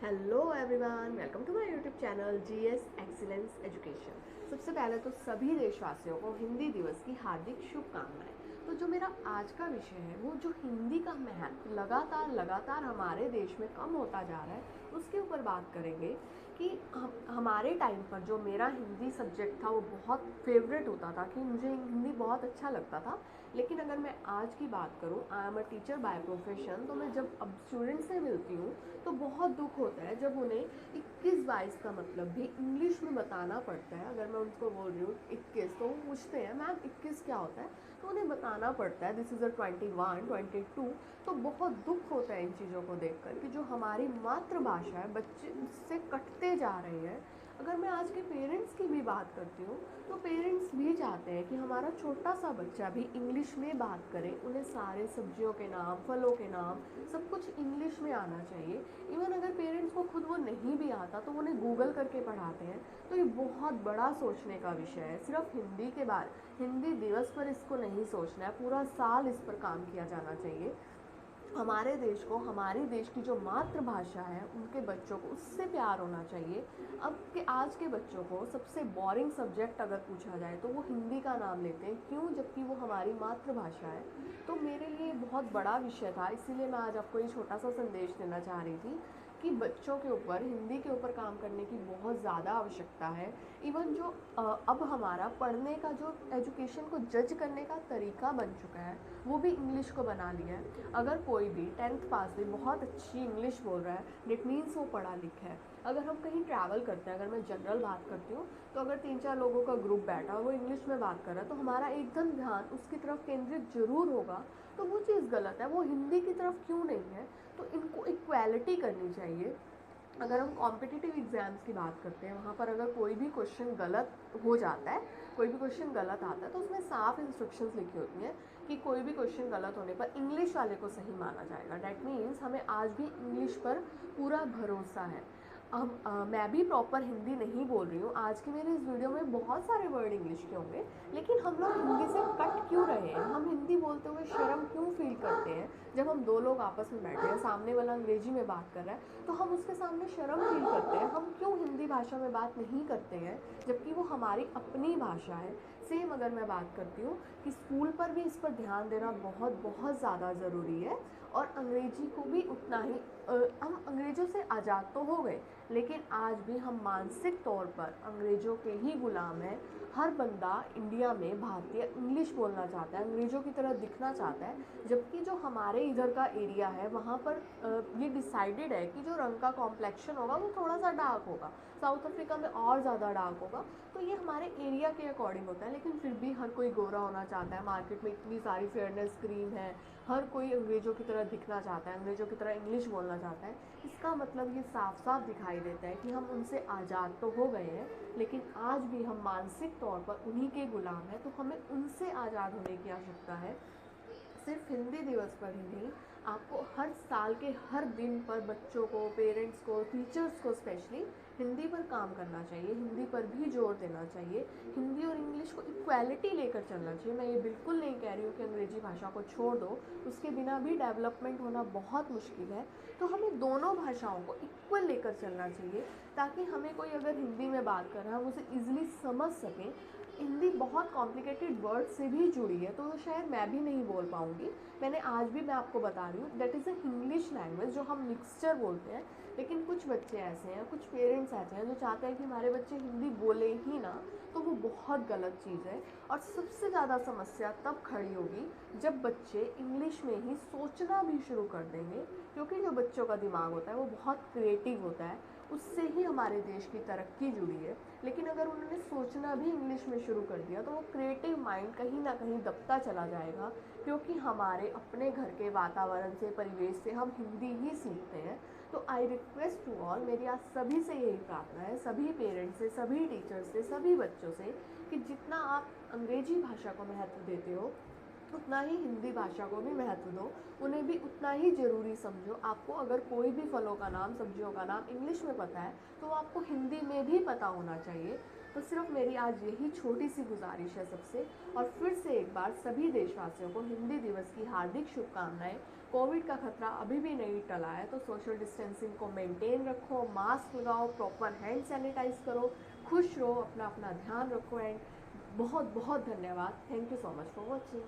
Hello everyone, welcome to my YouTube channel GS excellence education. सबसे पहले तो सभी देशवासियों को हिंदी दिवस की हार्दिक शुभकामनाएं। तो जो मेरा आज का विषय है वो जो हिंदी का महत्व लगातार हमारे देश में कम होता जा रहा है उसके ऊपर बात करेंगे कि हमारे टाइम पर जो मेरा हिंदी सब्जेक्ट था वो बहुत फेवरेट होता था कि मुझे हिंदी बहुत अच्छा लगता था। लेकिन अगर मैं आज की बात करूँ, I am a teacher by profession, तो मैं जब अब स्टूडेंट से मिलती हूँ तो बहुत दुख होता है जब उन्हें 21-22 का मतलब भी इंग्लिश में बताना पड़ता है। अगर मैं उनको बोल रही हूँ 21, तो वो पूछते हैं मैम 21 क्या होता है, तो उन्हें बताना पड़ता है दिस इज़ अ 21, 22। तो बहुत दुख होता है इन चीज़ों को देखकर कि जो हमारी मातृभाषा है बच्चे उससे कटते जा रहे हैं। अगर मैं आज के पेरेंट्स की भी बात करती हूँ तो पेरेंट्स भी चाहते हैं कि हमारा छोटा सा बच्चा भी इंग्लिश में बात करे, उन्हें सारे सब्जियों के नाम, फलों के नाम, सब कुछ इंग्लिश में आना चाहिए। इवन अगर पेरेंट्स को खुद वो नहीं भी आता तो उन्हें गूगल करके पढ़ाते हैं। तो ये बहुत बड़ा सोचने का विषय है। सिर्फ हिंदी दिवस पर इसको नहीं सोचना है, पूरा साल इस पर काम किया जाना चाहिए। हमारे देश को, हमारी देश की जो मातृभाषा है उनके बच्चों को उससे प्यार होना चाहिए। अब के आज के बच्चों को सबसे बोरिंग सब्जेक्ट अगर पूछा जाए तो वो हिंदी का नाम लेते हैं, क्यों, जबकि वो हमारी मातृभाषा है। तो मेरे लिए बहुत बड़ा विषय था, इसीलिए मैं आज आपको ये छोटा सा संदेश देना चाह रही थी कि बच्चों के ऊपर, हिंदी के ऊपर काम करने की बहुत ज़्यादा आवश्यकता है। इवन जो अब हमारा पढ़ने का जो एजुकेशन को जज करने का तरीका बन चुका है वो भी इंग्लिश को बना लिया है। अगर कोई भी 10th पास भी बहुत अच्छी इंग्लिश बोल रहा है, डेट मीन्स वो पढ़ा लिखा है। अगर हम कहीं ट्रैवल करते हैं, अगर मैं जनरल बात करती हूँ, तो अगर 3-4 लोगों का ग्रुप बैठा और वो इंग्लिश में बात कर रहा है तो हमारा एकदम ध्यान उसकी तरफ केंद्रित जरूर होगा। तो वो चीज़ गलत है, वो हिंदी की तरफ क्यों नहीं है। तो इनको इक्वालिटी करनी चाहिए। अगर हम कॉम्पिटिटिव एग्ज़ाम्स की बात करते हैं, वहाँ पर अगर कोई भी क्वेश्चन गलत हो जाता है, कोई भी क्वेश्चन गलत आता है, तो उसमें साफ इंस्ट्रक्शंस लिखी होती हैं कि कोई भी क्वेश्चन गलत होने पर इंग्लिश वाले को सही माना जाएगा। डैट मीन्स हमें आज भी इंग्लिश पर पूरा भरोसा है। मैं भी प्रॉपर हिंदी नहीं बोल रही हूँ, आज की मेरे इस वीडियो में बहुत सारे वर्ड इंग्लिश के होंगे, लेकिन हम लोग हिंदी से कट क्यों रहे हैं, हम हिंदी बोलते हुए शर्म क्यों फील करते हैं। जब हम दो लोग आपस में बैठे हैं, सामने वाला अंग्रेजी में बात कर रहा है तो हम उसके सामने शर्म फील करते हैं, हम क्यों हिंदी भाषा में बात नहीं करते हैं जबकि वो हमारी अपनी भाषा है। सेम अगर मैं बात करती हूँ कि स्कूल पर भी इस पर ध्यान देना बहुत बहुत ज़्यादा ज़रूरी है, और अंग्रेजी को भी उतना ही। हम अंग्रेज़ों से आज़ाद तो हो गए, लेकिन आज भी हम मानसिक तौर पर अंग्रेज़ों के ही गुलाम हैं। हर बंदा इंडिया में भारतीय इंग्लिश बोलना चाहता है, अंग्रेज़ों की तरह दिखना चाहता है, जबकि जो हमारे इधर का एरिया है वहाँ पर ये डिसाइडेड है कि जो रंग का कॉम्प्लेक्शन होगा वो थोड़ा सा डार्क होगा, साउथ अफ्रीका में और ज़्यादा डार्क होगा। तो ये हमारे एरिया के अकॉर्डिंग होता है, लेकिन फिर भी हर कोई गोरा होना चाहता है। मार्केट में इतनी सारी फेयरनेस क्रीम है, हर कोई अंग्रेज़ों की तरह दिखना चाहता है, अंग्रेज़ों की तरह इंग्लिश बोलना चाहता है। इसका मतलब ये साफ साफ दिखाई देता है कि हम उनसे आज़ाद तो हो गए हैं, लेकिन आज भी हम मानसिक तौर पर उन्हीं के गुलाम हैं। तो हमें उनसे आज़ाद होने की आवश्यकता है। सिर्फ हिंदी दिवस पर ही नहीं, आपको हर साल के हर दिन पर बच्चों को, पेरेंट्स को, टीचर्स को स्पेशली हिंदी पर काम करना चाहिए, हिंदी पर भी जोर देना चाहिए। हिंदी और इंग्लिश को इक्वालिटी लेकर चलना चाहिए। मैं ये बिल्कुल नहीं कह रही हूँ कि अंग्रेजी भाषा को छोड़ दो, उसके बिना भी डेवलपमेंट होना बहुत मुश्किल है। तो हमें दोनों भाषाओं को इक्वल लेकर चलना चाहिए, ताकि हमें कोई अगर हिंदी में बात कर रहा है हम उसे ईजिली समझ सकें। हिंदी बहुत कॉम्प्लिकेटेड वर्ड से भी जुड़ी है, तो शायद मैं भी नहीं बोल पाऊँगी। आज भी मैं आपको बता रही हूँ, that is a English language जो हम मिक्सचर बोलते हैं। लेकिन कुछ बच्चे ऐसे हैं, कुछ पेरेंट्स ऐसे हैं जो चाहते हैं कि हमारे बच्चे हिंदी बोले ही ना, तो वो बहुत गलत चीज़ है। और सबसे ज़्यादा समस्या तब खड़ी होगी जब बच्चे इंग्लिश में ही सोचना भी शुरू कर देंगे, क्योंकि जो बच्चों का दिमाग होता है वो बहुत क्रिएटिव होता है, उससे ही हमारे देश की तरक्की जुड़ी है। लेकिन अगर उन्होंने सोचना भी इंग्लिश में शुरू कर दिया तो वो क्रिएटिव माइंड कहीं ना कहीं दबता चला जाएगा, क्योंकि हमारे अपने घर के वातावरण से, परिवेश से हम हिंदी ही सीखते हैं। तो आई रिक्वेस्ट टू ऑल, मेरी आज सभी से यही प्रार्थना है, सभी पेरेंट्स से, सभी टीचर्स से, सभी बच्चों से, कि जितना आप अंग्रेजी भाषा को महत्व देते हो उतना ही हिंदी भाषा को भी महत्व दो, उन्हें भी उतना ही ज़रूरी समझो। आपको अगर कोई भी फलों का नाम, सब्जियों का नाम इंग्लिश में पता है तो आपको हिंदी में भी पता होना चाहिए। तो सिर्फ मेरी आज यही छोटी सी गुजारिश है सबसे। और फिर से एक बार सभी देशवासियों को हिंदी दिवस की हार्दिक शुभकामनाएं। कोविड का खतरा अभी भी नहीं टला है, तो सोशल डिस्टेंसिंग को मेंटेन रखो, मास्क लगाओ, प्रॉपर हैंड सैनिटाइज करो, खुश रहो, अपना अपना ध्यान रखो। एंड बहुत बहुत धन्यवाद। Thank you so much for watching.